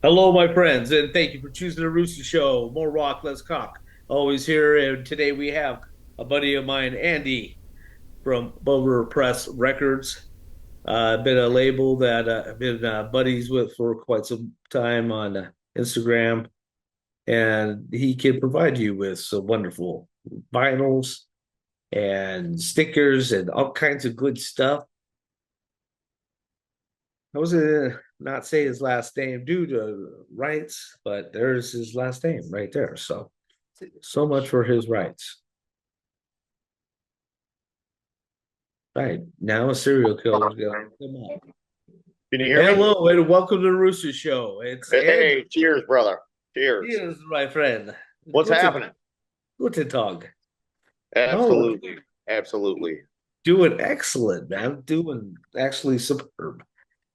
Hello, my friends, and thank you for choosing the Roosta Show. More rock, less cock. Always here, and today we have a buddy of mine, Andy from Bovver Press Records. Been a label that I've been buddies with for quite some time on Instagram, and he can provide you with some wonderful vinyls and stickers and all kinds of good stuff. I was gonna not say his last name due to rights, but there's his last name right there. So much for his rights. Right now, a serial killer is gonna come up. Can you hear me? Hello and welcome to the Rooster Show. It's Andy. Hey, cheers, brother. Cheers. Cheers, my friend. What's Guten, happening? guten Tag. Oh, Absolutely. Absolutely. doing excellent, man. Doing actually superb.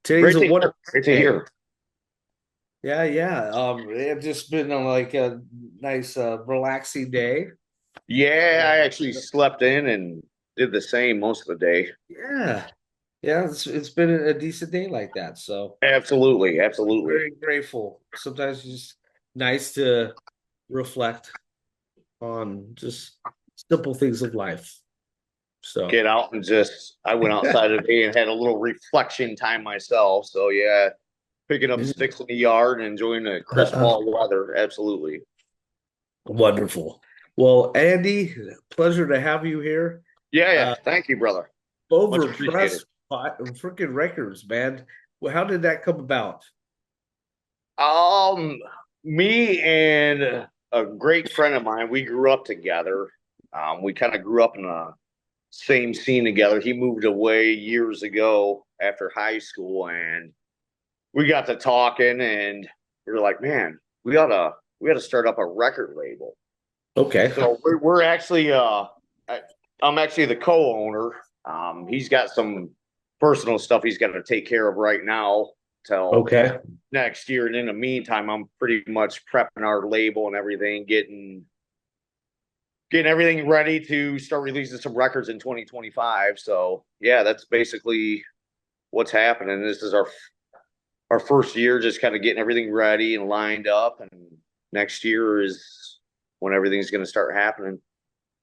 Today's Great a to wonderful hear. Great to day. hear. Yeah, yeah. It's just been like a nice, relaxing day. Yeah, I And actually slept in and did the same most of the day. yeah, yeah, it's been a decent day like that. So Absolutely. Absolutely. very grateful. Sometimes it's just nice to reflect on just simple things of life. So Get out and I went outside today and had a little reflection time myself. So, yeah, picking up sticks in the yard and enjoying the crisp uh, fall weather. Absolutely. wonderful. Well, Andy, pleasure to have you here. Yeah, yeah. Uh, Thank you, brother. Much Over appreciated. press freaking records, man. Well, how did that come about? Um, Me and a great friend of mine, we grew up together. We kind of grew up in the same scene together. He moved away years ago after high school, and we got to talking, and we were like, "Man, we ought to start up a record label." Okay. So we're actually I'm actually the co-owner. He's got some personal stuff he's got to take care of right now till Okay. next year. And in the meantime, I'm pretty much prepping our label and everything, getting everything ready to start releasing some records in 2025. So yeah, that's basically what's happening. This is our first year, just kind of getting everything ready and lined up, and next year is when everything's going to start happening.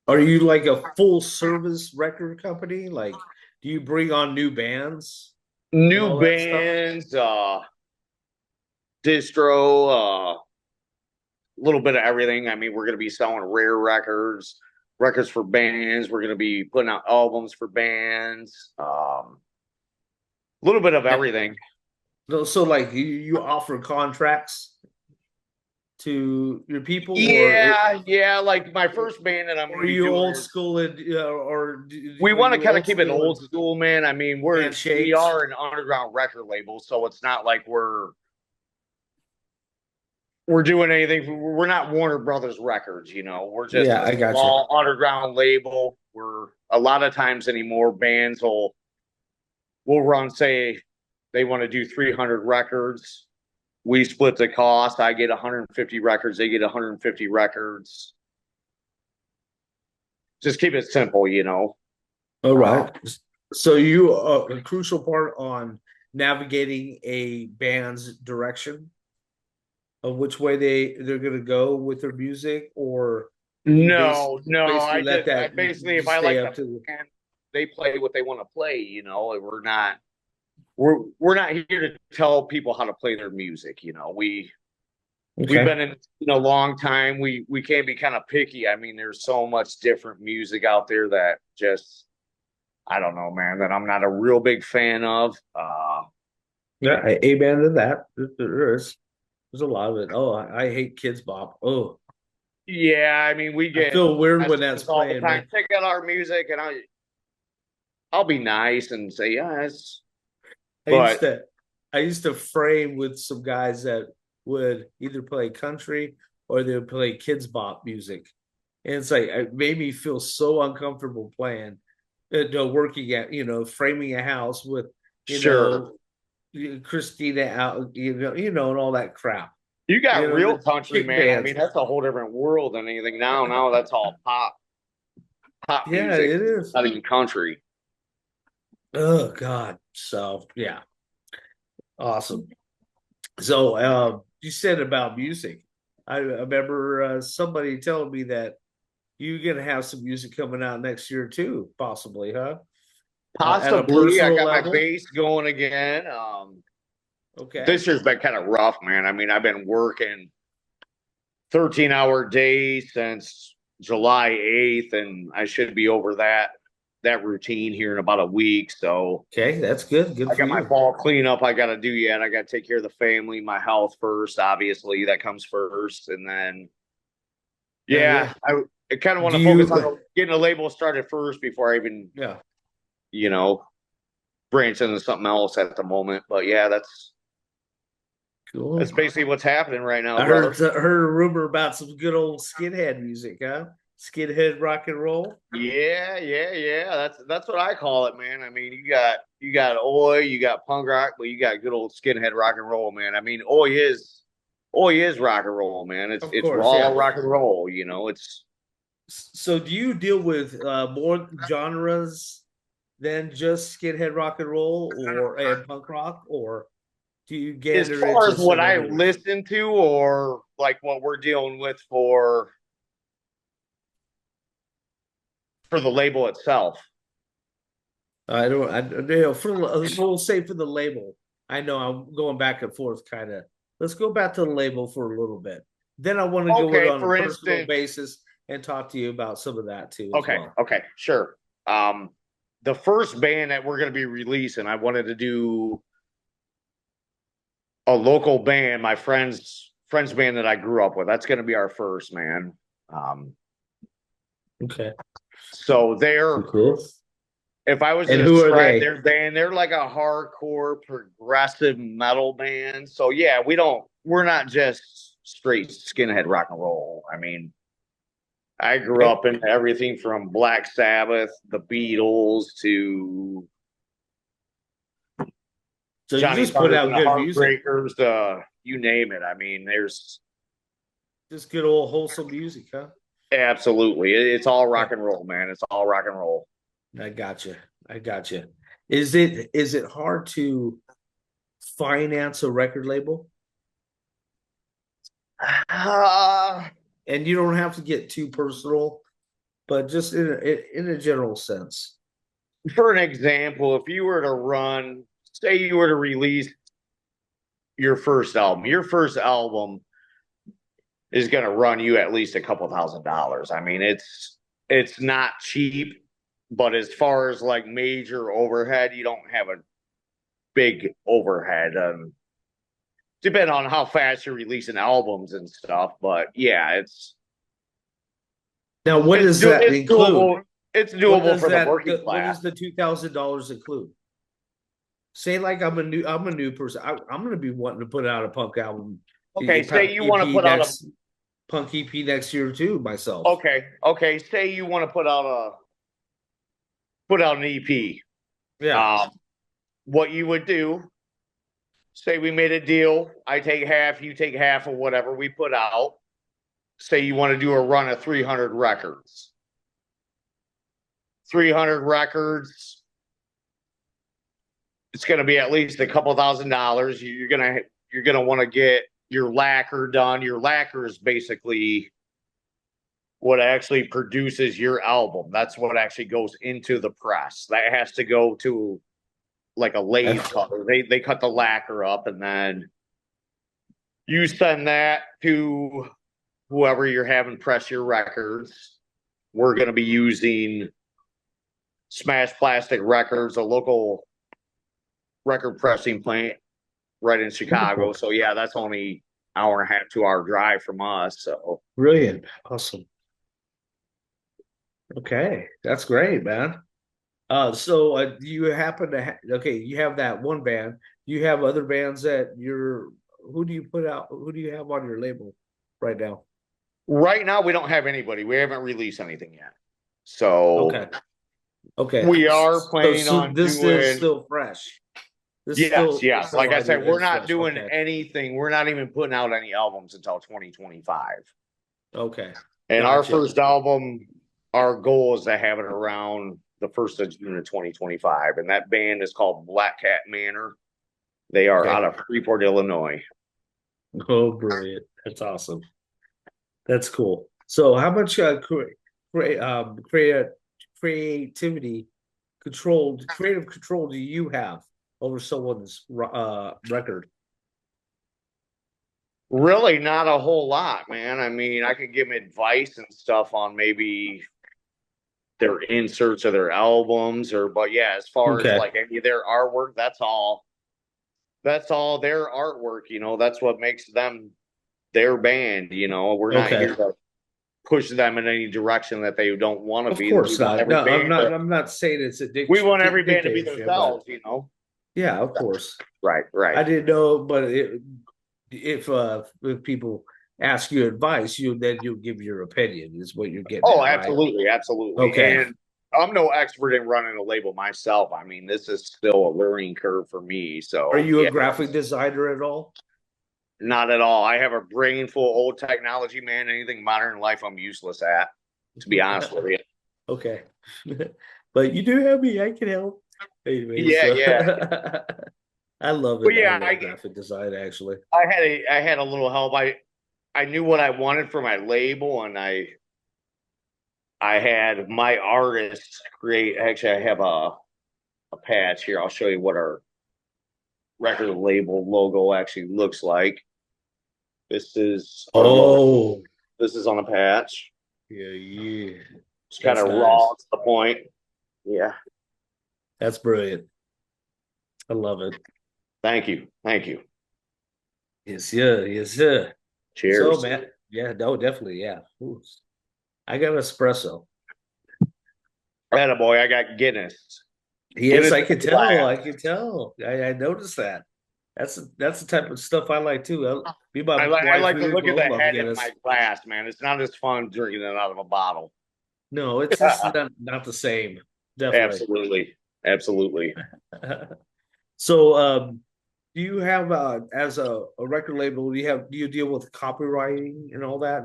Are you like a full service record company? Like, do you bring on new bands and New all that stuff? bands, distro, a little bit of everything. I mean, we're going to be selling rare records, records for bands. We're going to be putting out albums for bands. A little bit of Yeah. everything. So like you offer contracts to your people, Yeah, yeah. Like my first band that I'm or going are to be you doing old is school and we are want to you kind of old keep it school and old school, man. I mean, we handshakes? are an underground record label, so it's not like we're doing anything. We're not Warner Brothers Records, you know. We're just Yeah, a I got you. small underground label. We're a lot of times anymore bands will run, say they want to do 300 records. We split the cost. I get 150 records. They get 150 records. Just keep it simple, you know. All Uh, right. So you are a crucial part on navigating a band's direction of which way they're going to go with their music, or do you no, no. basically let I that basically, if just I stay like up the to the band, they play what they want to play. You know, we're not here to tell people how to play their music. You know, we've okay? been in a long time. We can be kind of picky. I mean, there's so much different music out there that just I don't know, man, that I'm not a real big fan of. Yeah, amen to that. There's a lot of it. Oh, I hate Kids Bop. Oh, Yeah, I mean, we I get feel weird when that's messages all the playing, time. man. Check out our music, and I'll be nice and say yes, I used but to I used to frame with some guys that would either play country or they would play Kids Bop music. And it's like it made me feel so uncomfortable playing, working at, framing a house with, you sure. know, Christina out, and all that crap. You got real The country, chick man. I bands. mean, that's a whole different world than anything now. Now that's all pop Yeah, music, it is. not even country. Oh God. So yeah, awesome. So you said about music. I remember somebody telling me that you're gonna have some music coming out next year too, possibly, huh? At a Possibly, I personal got my level. bass going again. Okay. This year's been kind of rough, man. I mean, I've been working 13-hour days since July 8th, and I should be over that routine here in about a week. So Okay, that's good. Good I for got my you. fall cleanup I got to do yet. I got to take care of the family, my health first. Obviously, that comes first, and then Yeah. yeah, I kind of want Do to focus on you? getting a label started first before I even Yeah. you know branch into something else at the moment. But yeah, that's Cool. basically what's happening right now, I brother. heard a rumor about some good old skinhead music, huh? Skinhead rock and roll. Yeah, yeah, yeah. That's what I call it, man. I mean, you got oi, you got punk rock, but you got good old skinhead rock and roll, man. I mean, oi is rock and roll, man. It's Of it's course, raw yeah. rock and roll, you know. It's So do you deal with more genres than just skinhead rock and roll or and punk rock, or do you as gander far into as what some I others? listen to or like what we're dealing with for the label itself. I don't. I you know for we'll say for the label. I know I'm going back and forth, kind of. Let's go back to the label for a little bit. Then I want to go in Okay, on a for personal instance, basis and talk to you about some of that too as okay, well. okay, sure. The first band that we're going to be releasing, I wanted to do a local band, my friend's band that I grew up with. That's going to be our first, man. Um, Okay. so Cool. Cool. if I was to And who are describe they? their band, they're like a hardcore progressive metal band. So yeah, we're not just straight skinhead rock and roll. I mean, I grew Okay. up in everything from Black Sabbath, the Beatles, to So you Johnny just put Thunders and out the good music, Heartbreakers, you name it. I mean, there's just good old wholesome music, huh? absolutely it's all Yeah, rock and roll, man. It's all rock and roll. I got you. I got you. Is it hard to finance a record label? Uh, And you don't have to get too personal, but just in a general sense. for an example, if you were to run, say you were to release your first album is going to run you at least a couple $1,000s. I mean, it's not cheap, but as far as like major overhead, you don't have a big overhead. Depending on how fast you're releasing albums and stuff, but yeah, Now, what it's does that it's include? doable. It's What doable does for the that working what class. does the $2,000 include? Say like I'm a new person. I'm going to be wanting to put out a punk album, Okay, say you want to EP put out a next punk EP next year too. Myself, okay, say you want to put out an EP. yeah. Um, what you would do, say we made a deal, I take half, you take half of whatever we put out. Say you want to do a run of 300 records. 300 records, it's going to be at least a couple $1,000s. You're gonna want to get your lacquer done. Your lacquer is basically what actually produces your album. That's what actually goes into the press. That has to go to like a lathe cutter. They cut the lacquer up, and then you send that to whoever you're having press your records. We're going to be using Smash Plastic Records, a local record pressing plant right in Chicago. Wonderful. So yeah, that's only hour and a half, 2 hour drive from us. So Brilliant. Awesome. Okay, that's great, man. So do you happen to okay, you have that one band. Do you have other bands that you're who do you put out? Who do you have on your label right now? right now we don't have anybody. We haven't released anything yet. So Okay. Okay. we are So, planning so on this is doing still fresh. This yes, still yes. Like I said, we're is not fresh. doing Okay. anything. We're not even putting out any albums until 2025. Okay. And our Gotcha. first album, our goal is to have it around the 1st of June of 2025. And that band is called Black Cat Manor. They are out Okay. of Freeport, Illinois. Oh, brilliant. That's awesome. That's cool. So how much crea creativity creative control do you have over someone's record? Really, not a whole lot, man. I mean, I could give them advice and stuff on maybe their inserts of their albums, but yeah, as far as Okay. like any of their artwork, that's all their artwork. That's what makes them their band. We're not Okay. here to push them in any direction that they don't want to Of be. course not. No, I'm not saying it's a We want every band to be dictatorship, but themselves. yeah, of course. Right, right. I didn't know, but if people ask you advice, you'll give your opinion, is what you're getting Oh, at, right? absolutely, absolutely. Okay. And I'm no expert in running a label myself. I mean, this is still a learning curve for me. Are So, you a yeah, graphic designer at all? not at all. I have a brain full of old technology, man. Anything modern life, I'm useless at, to be honest with you. Okay. But you do have me. I can help. Anyways, Yeah, yeah. I love But it. I yeah, love graphic design, actually. I had a little help. I knew what I wanted for my label, and I had my artist create. Actually, I have a patch here. I'll show you what our record label logo actually looks like. This is our logo. Oh, This is on a patch. yeah, yeah. It's kind That's of raw nice. to the point. Yeah. That's brilliant. I love it. Thank you. Thank you. Yes, yeah, yes, yeah. So, Cheers. man, yeah, no, definitely, yeah. Ooh, I got an espresso. Boy, I got Guinness. Yes, Guinness I in can the tell. glass. I can tell. I noticed that. That's the type of stuff I like too. Me and my I wife, like to we look at both the love head in Guinness. my glass, man. It's not as fun drinking it out of a bottle. No, it's just not the same. Definitely. Absolutely. Absolutely. So, do you have as a record label? Do you deal with copywriting and all that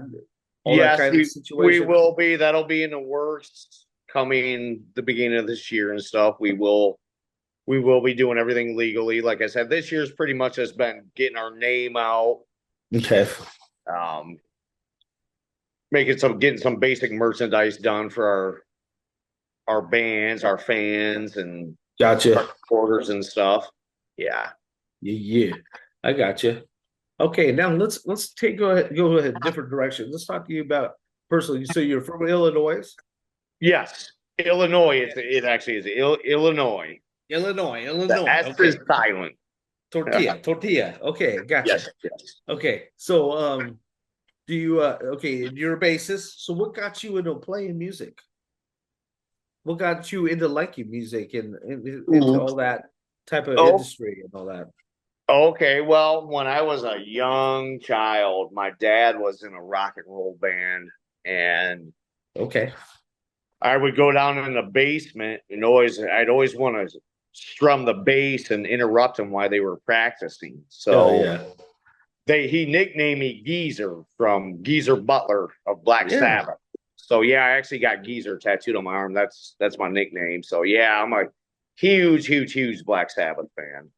Yes, kind of we situation? will be. That'll be in the works coming the beginning of this year and stuff. We will be doing everything legally. Like I said, this year's pretty much has been getting our name out, Okay, um, getting some basic merchandise done for our bands, our fans, and gotcha. our supporters and stuff. Yeah. Yeah, I got you. Okay, now let's go ahead different direction. Let's talk to you about personally. So you're from Illinois? Yes. Illinois. It actually is Illinois. The Illinois. S is Okay, silent. tortilla. Okay, gotcha. Yes. Yes. Okay, so do you okay? You're a bassist. So what got you into playing music? What got you into liking music and into Ooh. all that type of Oh, industry and all that? okay. Well, when I was a young child, my dad was in a rock and roll band, and Okay. I would go down in the basement and I'd always want to strum the bass and interrupt them while they were practicing. Oh So yeah. he nicknamed me Geezer from Geezer Butler of Black Yeah. Sabbath. So yeah, I actually got Geezer tattooed on my arm. That's my nickname. So yeah, I'm a huge, huge, huge Black Sabbath fan.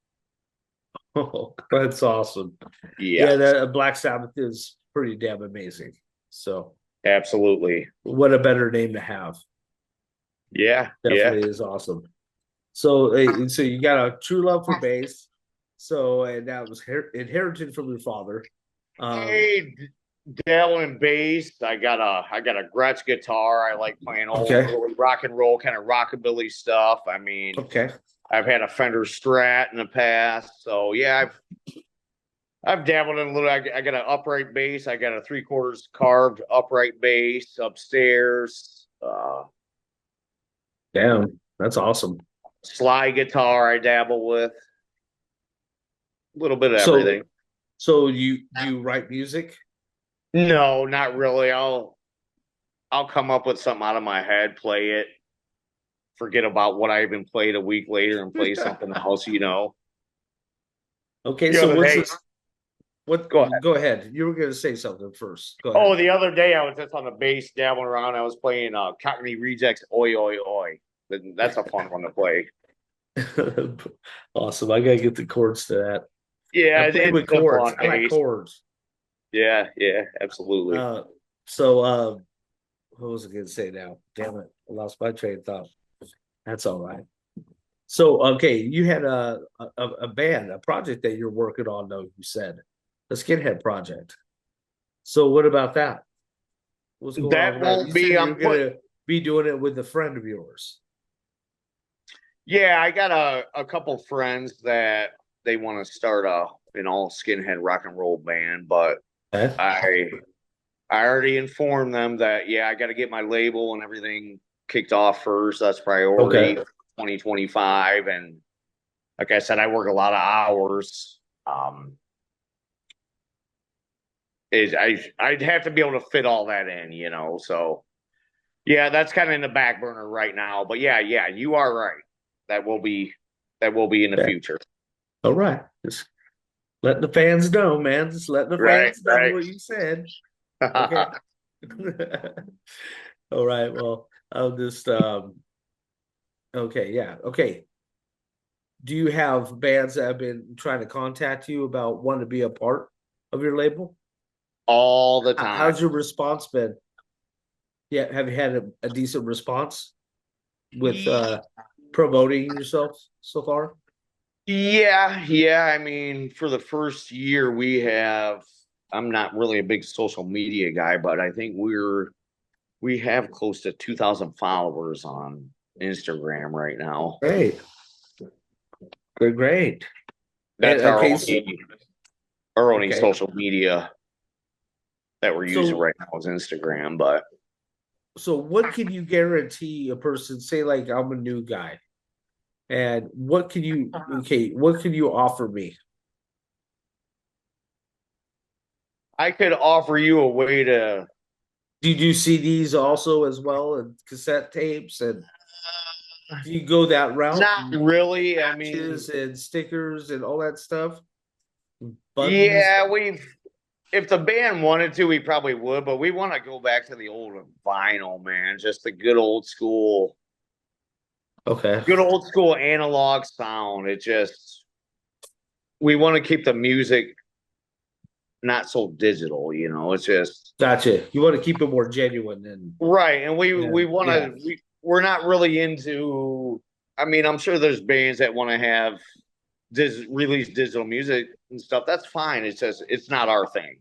Oh, that's awesome. Yeah, Yeah, that Black Sabbath is pretty damn amazing. So absolutely. what a better name to have. Yeah, yeah. Definitely is awesome. So so you got a true love for bass. So and that was inherited from your father. Um, Hey, dabble in bass. I got a Gretsch guitar. I like playing old okay. early rock and roll kind of rockabilly stuff. I mean, Okay. I've had a Fender Strat in the past, so yeah, I've dabbled in a little. I got an upright bass. I got a 3/4 carved upright bass upstairs. Damn. That's awesome. Slide guitar. I dabble with a little bit of So everything. so you write music? No, not really. I'll come up with something out of my head, play it, forget about what I even played a week later, and play something else. Okay, The so other what's day, this? What? go ahead. Go ahead. You were going to say something first. Go Oh, ahead. the other day I was just on the bass dabbling around. I was playing Cockney Rejects Oi Oi Oi. That's a fun one to play. Awesome. I gotta get the chords to that. I Yeah, play it's with simple chords. on I like base. chords. Yeah, yeah, absolutely. Uh, so what was I going to say now? Damn it, I lost my train of thought. That's all right. So okay, you had a band, a project that you're working on, though. You said the Skinhead project. So what about that? What's going on That with that? won't You said be. you're gonna be doing it with a friend of yours. Yeah, I got a couple friends that they want to start an all skinhead rock and roll band, but Okay. I I already informed them that yeah, I got to get my label and everything kicked off first. That's priority Okay. 2025. And like I said, I work a lot of hours. I'd have to be able to fit all that in, you know. So yeah, that's kind of in the back burner right now. But yeah, yeah, you are right. That will be that will be in the Okay. future. All right. Just letting the fans know, man. Just letting the Right, fans know right. what you said. Okay. All right. Well, I'll just okay, yeah. Okay. Do you have bands that have been trying to contact you about wanting to be a part of your label? All the How's time. your response been? Yeah, have you had a decent response with promoting yourself so far? Yeah, yeah. I mean, for the first year, I'm not really a big social media guy, but I think we have close to 2,000 followers on Instagram right now. Great. Good, great. And That's okay, so, our only okay. social media that we're using So right now is Instagram. But so what can you guarantee a person, say like I'm a new guy, and what can you okay, what can you offer me? I could offer you a way to Do you do CDs also as well and cassette tapes and do you go that route? not really. I mean, Patches and stickers and all that stuff? Buttons? yeah, if the band wanted to, we probably would, but we want to go back to the old vinyl, man. Just the Okay. good old school analog sound. It just we want to keep the music not so digital, you know. It's just Gotcha. You want to keep it more genuine right, and we and want yeah. to. We're not really into. I mean, I'm sure there's bands that want to have release digital music and stuff. That's fine. It's just it's not our thing.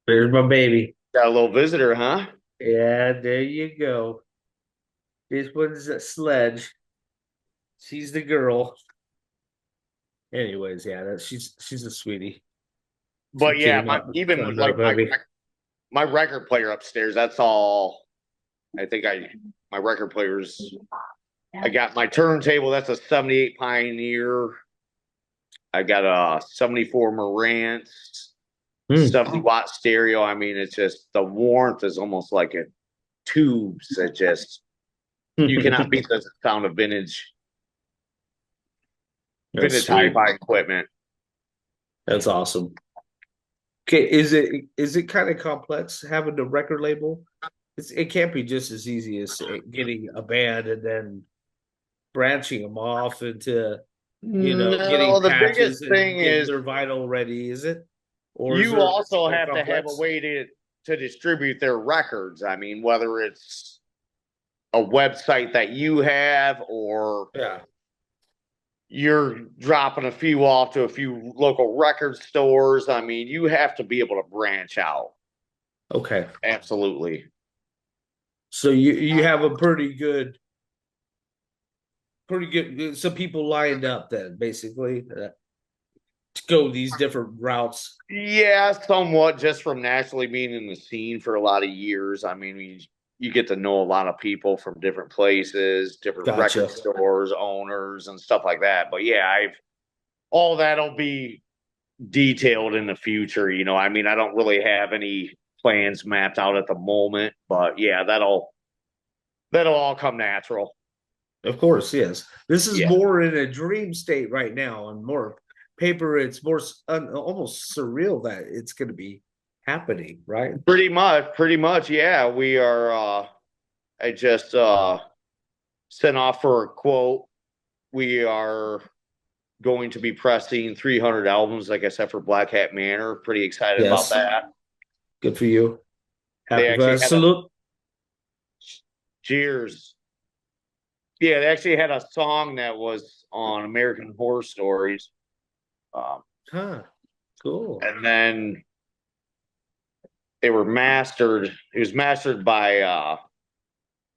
There's my baby. Got a little visitor, huh? Yeah, there you go. This one's a sledge. She's the girl. Anyways, yeah, she's a sweetie. She But yeah, came up, even climbed like up at me. my record player upstairs. That's all. I think my record players. I got my turntable. That's a '78 Pioneer. I got a '74 Marantz, Hmm. 70-watt stereo. I mean, it's just the warmth is almost like a tubes that just you cannot beat the sound of That's vintage sweet. hi-fi equipment. That's awesome. Okay, is it kind of complex having a record label? It can't be just as easy as getting a band and then branching them off into, getting No, the patches biggest and thing getting is their vinyl ready, is it? Or is you there also more have to have a complex? way to distribute their records. I mean, whether it's a website that you have or Yeah. you're dropping a few off to a few local record stores. I mean, you have to be able to branch out. Okay. Absolutely. So you have a pretty good some people lined up then basically to go these different routes. Yeah, somewhat just from naturally being in the scene for a lot of years. I mean, you get to know a lot of people from different places, different Gotcha. record stores, owners, and stuff like that. But yeah, I've all that'll be detailed in the future. You know, I mean, I don't really have any plans mapped out at the moment, but yeah, that'll all come natural. Of course, yes. This is Yeah, more in a dream state right now, and more paper. It's more almost surreal that it's going to be happening, right? pretty much. Yeah, we are. I just sent off for a quote. We are going to be pressing 300 albums, like I said, for Black Hat Manor. Pretty excited about Yes. that. Good for you. They Happy actually had a salute. Cheers. Yeah, they actually had a song that was on American Horror Stories. Um, Huh. Cool. and then they were mastered. It was mastered by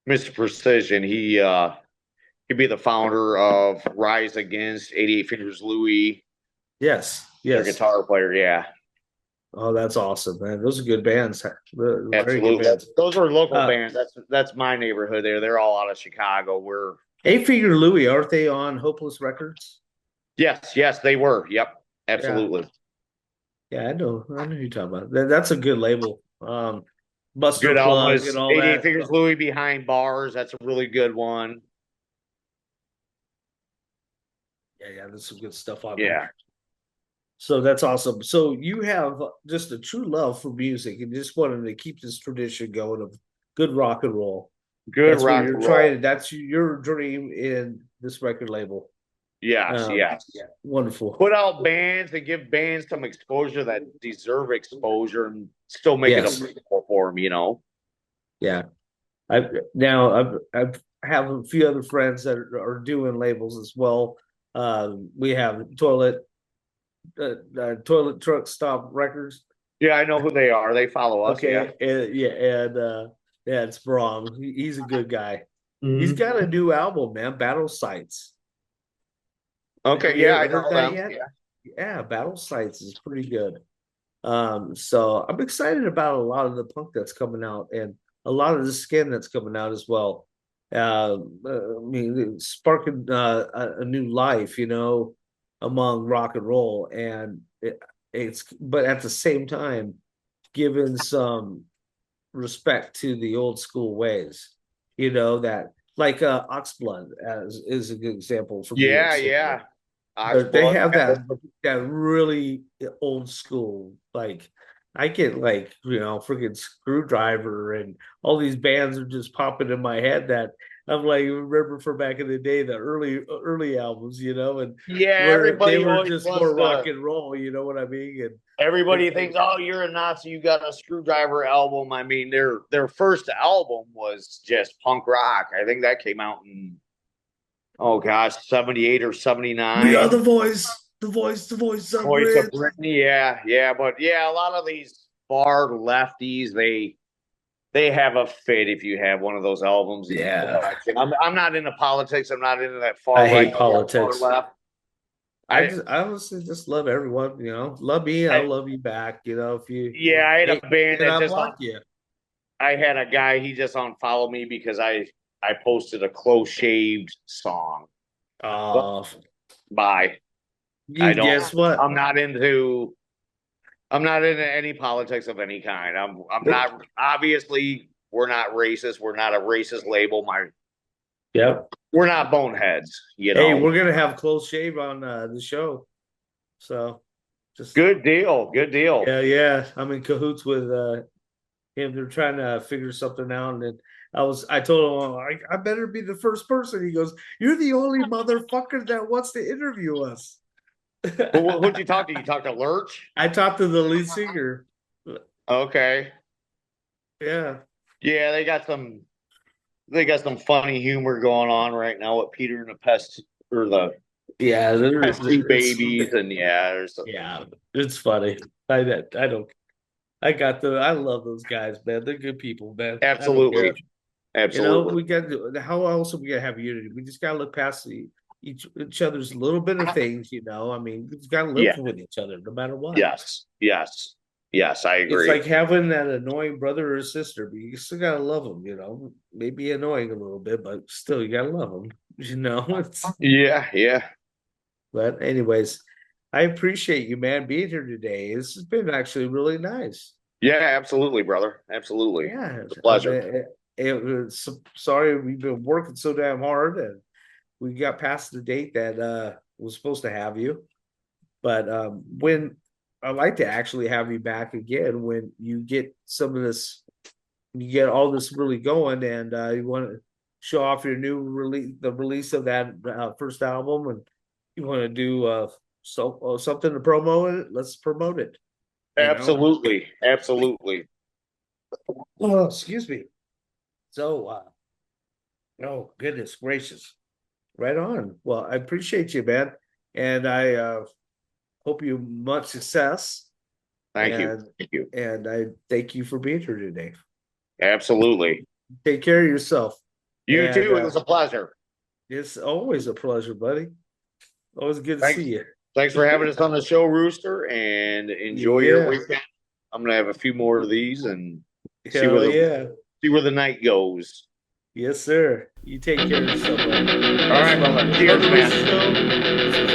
Mr. Precision. He'd be the founder of Rise Against, 88 Fingers Louie, Yes. their Yes. guitar player. Yeah, Oh, that's awesome, man. Those are good bands. Very good absolutely. bands. Those are local Uh, bands. That's my neighborhood there. They're all out of Chicago. We're Eight Figure Louie, aren't they on Hopeless Records? yes, they were. Yep, Yeah. absolutely. Yeah, I know. I know who you're talking about. That's a good label. Buster Good album Plug and was all 88 that. Fingers Louie Behind Bars. That's a really good one. Yeah, there's some good stuff on there. Yeah, So that's awesome. So you have just a true love for music and just wanted to keep this tradition going of good rock and roll. good That's what rock you're and roll. trying. That's your dream in this record label. Yes, yes. Yeah, wonderful. Put out bands and give bands some exposure that deserve exposure and still make it Yes, affordable for them. yeah. I've have a few other friends that are doing labels as well. We have toilet truck stop records. Yeah, I know who they are. They follow us. Yeah. Okay, yeah, it's Brahm. He's a good guy. He's Mhm. got a new album, man. Battle Sites. Have Okay. you Yeah, ever I heard know that them. yet? Yeah. Yeah, Battle Sites is pretty good. So I'm excited about a lot of the punk that's coming out and a lot of the skin that's coming out as well. I mean, it's sparking a new life, among rock and roll, and but at the same time, giving some respect to the old school ways, that like Oxblood as is a good example for me. Yeah, yeah. They Oxblood. have that really old school, like I get like freaking Screwdriver and all these bands are just popping in my head that I'm like remember from back in the day the early albums, and Yeah, where they everybody were always just wants more rock to. and roll, you know what I mean? And Everybody thinks, oh, you're a Nazi. You got a Screwdriver album. I mean, their first album was just punk rock. I think that came out in oh gosh, 78 or we are 79. the voice, the voice, the voice of Voice of Brit. Brittany, yeah, yeah, but yeah, a lot of these far lefties, they have a fit if you have one of those albums in your Yeah, collection. I'm not into politics. I'm not into that far I right hate or far politics. left. I I honestly just love everyone, love me, I I'll love you back, if you yeah, I had a hate band and that I just block you. I had a guy he just unfollowed me because I posted a close shaved song. Well, Oh, bye. I you don't. guess what? I'm not into. I'm not into any politics of any kind. I'm not obviously we're not racist. We're not a racist label. Yep. We're not boneheads. Hey, we're gonna have close shave on the show. So just Good deal. Good deal. yeah. I'm in cahoots with him. They're trying to figure something out. And I told him, I better be the first person. He goes, you're the only motherfucker that wants to interview us. Who'd you talk to? You talked to Lurch? I talked to the lead singer. Okay. Yeah. Yeah, they got some funny humor going on right now with Peter and the Pest or the Yeah, Pest Two Babies, and yeah, there's yeah, it's funny. I don't I love those guys, man. They're good people, man. I don't care. absolutely, absolutely. We got how else are we gonna have unity? We just gotta look past each other's little bit of things, I mean, we just gotta live Yeah. with each other no matter what. Yes. Yes. Yes. I It's agree. like having that annoying brother or sister, but you still gotta love them, Maybe annoying a little bit, but still you gotta love them, It's Yeah. Yeah. but anyways, I appreciate you, man, being here today. This has been actually really nice. Yeah. Absolutely, brother. Absolutely. Yeah, It's a pleasure. sorry we've been working so damn hard and we got past the date that was supposed to have you. But when I'd like to actually have you back again when you get some of this, you get all this really going, and you want to show off your new release, the release of that first album, and You want to do something to promote it? Let's promote it. You know. Absolutely. Absolutely. Oh, excuse me. So, oh goodness gracious, right on. Well, I appreciate you, man, and I hope you much success, Thank you. and Thank you. I thank you for being here today. Absolutely. Take care of yourself, You and too. It was a pleasure. it's always a pleasure, buddy. Always good to Thanks. see you. Thanks for having us on the show, Rooster, and enjoy your Yeah, weekend. I'm gonna have a few more of these and hell yeah. see where the night goes. Yes, sir. You take care of yourself, buddy. All Thanks right, a lot. brother. This is Cheers, the man. Rooster Show. This is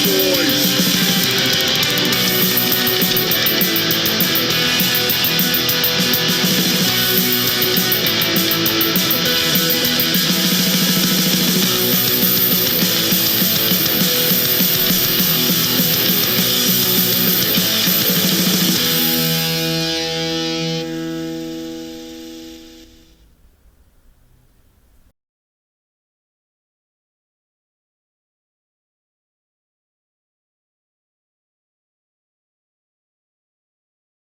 Boys.